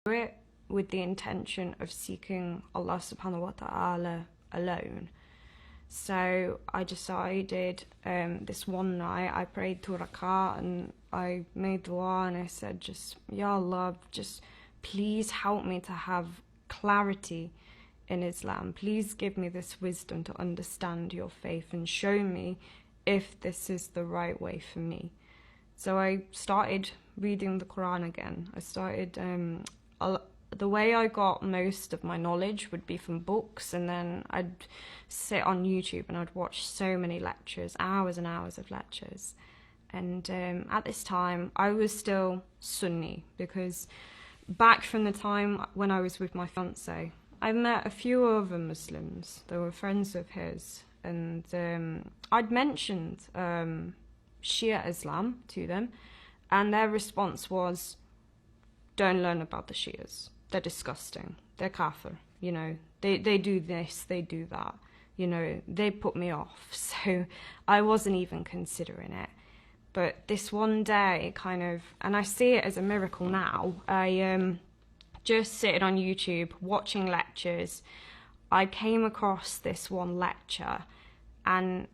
do it with the intention of seeking Allah subhanahu wa ta'ala alone. So I decided this one night I prayed 2 rakat and I made dua and I said, just, Ya Allah, just please help me to have clarity in Islam. Please give me this wisdom to understand your faith and show me if this is the right way for me. So I started reading the Quran again. I started, the way I got most of my knowledge would be from books, and then I'd sit on YouTube and I'd watch so many lectures, hours and hours of lectures. And at this time, I was still Sunni, because back from the time when I was with my fiancé, I met a few other Muslims. They were friends of his, and I'd mentioned Shia Islam to them, and their response was, don't learn about the Shias. They're disgusting. They're kafir. You know, they do this, they do that. You know, they put me off. So I wasn't even considering it. But this one day kind of, and I see it as a miracle now, I just sitting on YouTube watching lectures, I came across this one lecture, and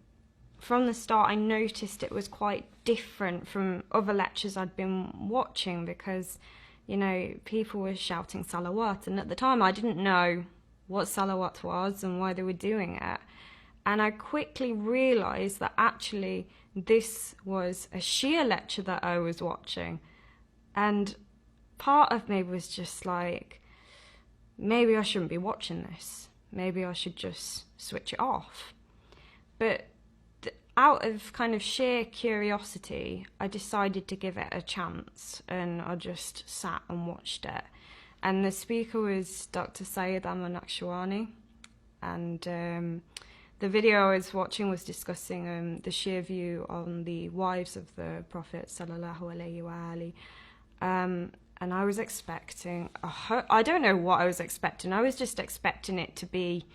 from the start I noticed it was quite different from other lectures I'd been watching, because, you know, people were shouting salawat, and at the time I didn't know what salawat was and why they were doing it. And I quickly realised that actually this was a Shia lecture that I was watching. And part of me was just like, maybe I shouldn't be watching this. Maybe I should just switch it off. But out of kind of sheer curiosity, I decided to give it a chance, and I just sat and watched it. And the speaker was Dr. Sayyid Ahmad Naqshbandi, and the video I was watching was discussing the Shia view on the wives of the Prophet sallallahu alaihi wasallam. And I was expecting, I don't know what I was expecting. I was just expecting it to be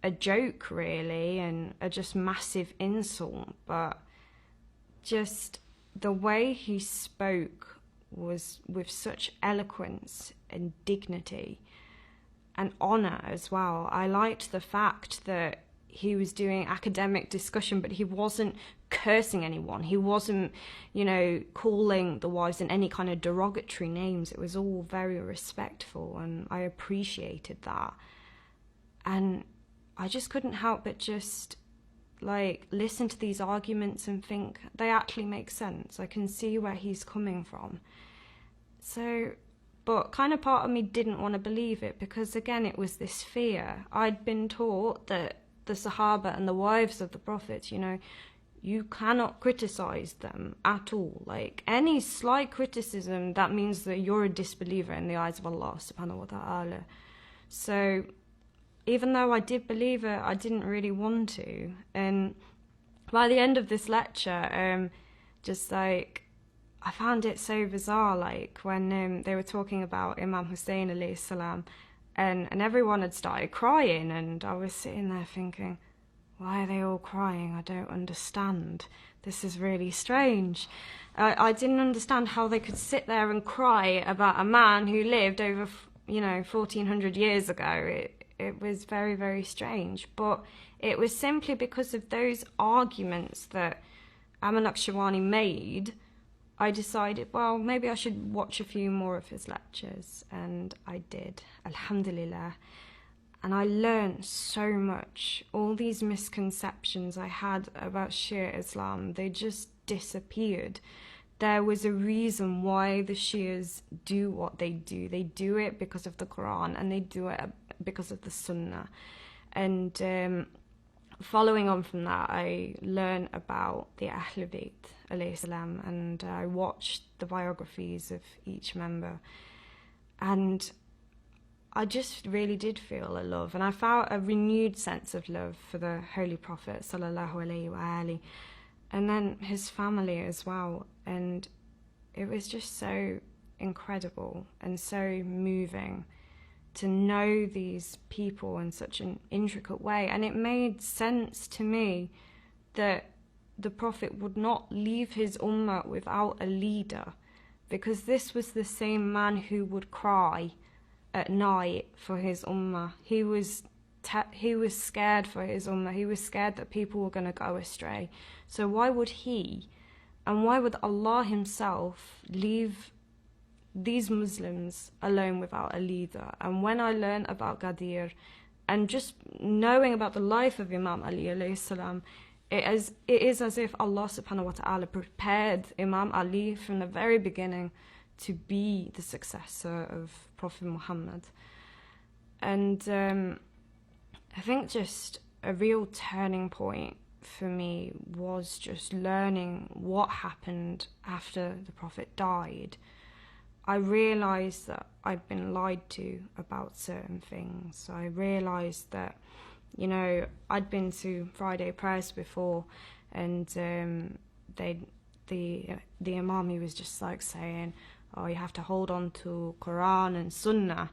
a joke, really, and a just massive insult. But just the way he spoke was with such eloquence and dignity and honour as well. I liked the fact that he was doing academic discussion, but he wasn't cursing anyone. He wasn't, you know, calling the wives in any kind of derogatory names. It was all very respectful, and I appreciated that. And I just couldn't help but just, like, listen to these arguments and think they actually make sense. I can see where he's coming from. So, but kind of part of me didn't want to believe it, because again, it was this fear. I'd been taught that the Sahaba and the wives of the Prophet, you know, you cannot criticize them at all. Like, any slight criticism, that means that you're a disbeliever in the eyes of Allah subhanahu wa ta'ala. So even though I did believe it, I didn't really want to. And by the end of this lecture, just like, I found it so bizarre, like when they were talking about Imam Hussein alayhi salam, and everyone had started crying, and I was sitting there thinking, why are they all crying? I don't understand. This is really strange. I didn't understand how they could sit there and cry about a man who lived over, 1400 years ago. It was very, very strange. But it was simply because of those arguments that Ahmad Naqshbandi made, I decided, well, maybe I should watch a few more of his lectures. And I did, alhamdulillah. And I learned so much. All these misconceptions I had about Shia Islam, they just disappeared. There was a reason why the Shias do what they do. They do it because of the Quran, and they do it because of the Sunnah. And following on from that, I learned about the Ahlul Bayt alayhi salam, and I watched the biographies of each member. And I just really did feel a love, and I felt a renewed sense of love for the Holy Prophet sallallahu alaihi wasallam, and then his family as well. And it was just so incredible and so moving to know these people in such an intricate way. And it made sense to me that the Prophet would not leave his ummah without a leader, because this was the same man who would cry at night for his ummah. He was scared for his ummah. He was scared that people were going to go astray. So why would he, and why would Allah himself leave these Muslims alone without a leader? And when I learned about Ghadir, and just knowing about the life of Imam Ali alayhi salam, it is as if Allah subhanahu wa ta'ala prepared Imam Ali from the very beginning to be the successor of Prophet Muhammad. And I think just a real turning point for me was just learning what happened after the Prophet died. I realised that I'd been lied to about certain things. I realised that, you know, I'd been to Friday prayers before, and the Imam, he was just like saying, oh, you have to hold on to Quran and Sunnah.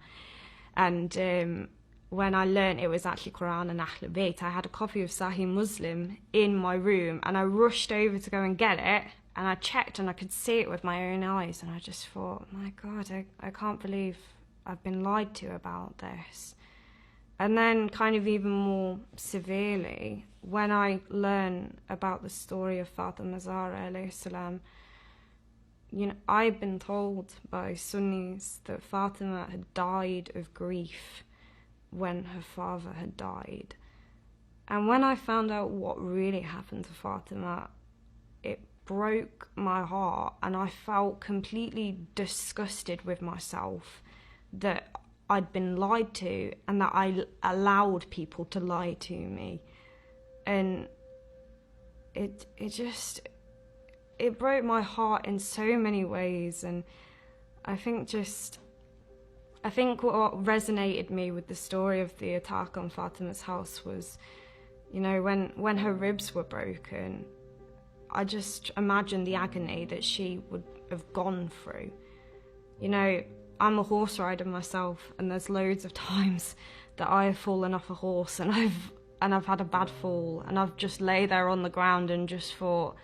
And when I learned it was actually Quran and Ahlul Bayt, I had a copy of Sahih Muslim in my room, and I rushed over to go and get it, and I checked and I could see it with my own eyes, and I just thought, my God, I can't believe I've been lied to about this. And then kind of even more severely, when I learned about the story of Fatima Zahra alayhi salam, you know, I've been told by Sunnis that Fatima had died of grief when her father had died. And when I found out what really happened to Fatima, it broke my heart, and I felt completely disgusted with myself that I'd been lied to and that I allowed people to lie to me. And it broke my heart in so many ways. And I think what resonated me with the story of the attack on Fatima's house was, you know, when her ribs were broken, I just imagined the agony that she would have gone through. You know, I'm a horse rider myself, and there's loads of times that I have fallen off a horse and I've had a bad fall, and I've just lay there on the ground and just thought,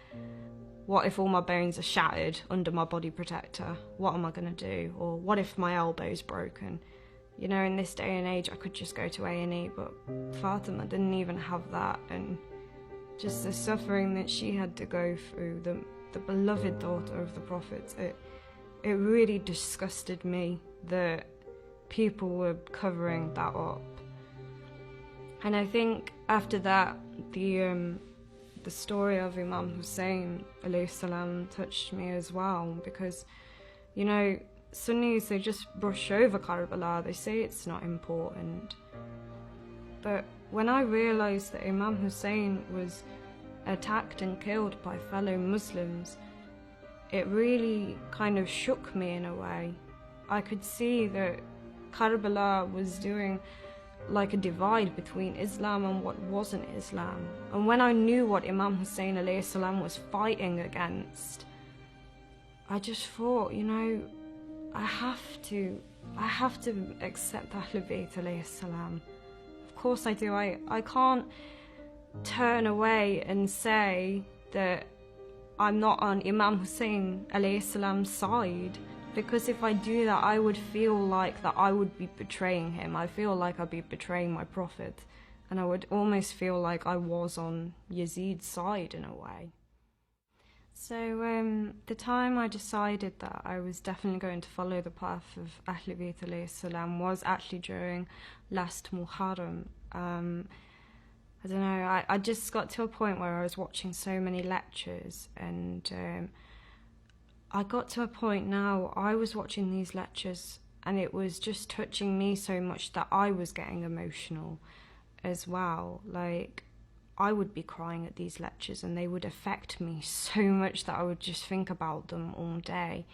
what if all my bones are shattered under my body protector? What am I going to do? Or what if my elbow's broken? You know, in this day and age, I could just go to A&E, but Fatima didn't even have that. And just the suffering that she had to go through, the beloved daughter of the Prophet, it really disgusted me that people were covering that up. And I think after that, the story of Imam Hussein alayhi salam touched me as well, because, you know, Sunnis, they just brush over Karbala, they say it's not important. But when I realised that Imam Hussein was attacked and killed by fellow Muslims, it really kind of shook me in a way. I could see that Karbala was doing like a divide between Islam and what wasn't Islam. And when I knew what Imam Hussein alayhi salam was fighting against, I just thought, you know, I have to accept Ahlul Bayt alayhi salam. Of course I do. I can't turn away and say that I'm not on Imam Hussein alayhi salam's side, because if I do that, I would feel like that I would be betraying him. I feel like I'd be betraying my Prophet, and I would almost feel like I was on Yazid's side in a way. So the time I decided that I was definitely going to follow the path of Ahlul Bayt alayhi salam was actually during last Muharram. I don't know, I just got to a point where I was watching so many lectures, and I got to a point now, I was watching these lectures and it was just touching me so much that I was getting emotional as well. Like, I would be crying at these lectures and they would affect me so much that I would just think about them all day.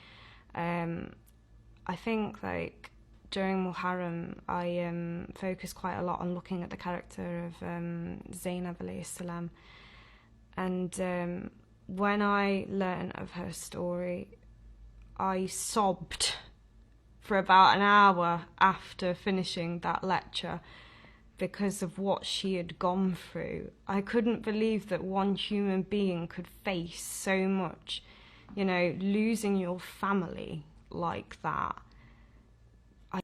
I think, like, during Muharram, I focused quite a lot on looking at the character of Zainab alayhi salam. And when I learned of her story, I sobbed for about an hour after finishing that lecture because of what she had gone through. I couldn't believe that one human being could face so much, you know, losing your family like that.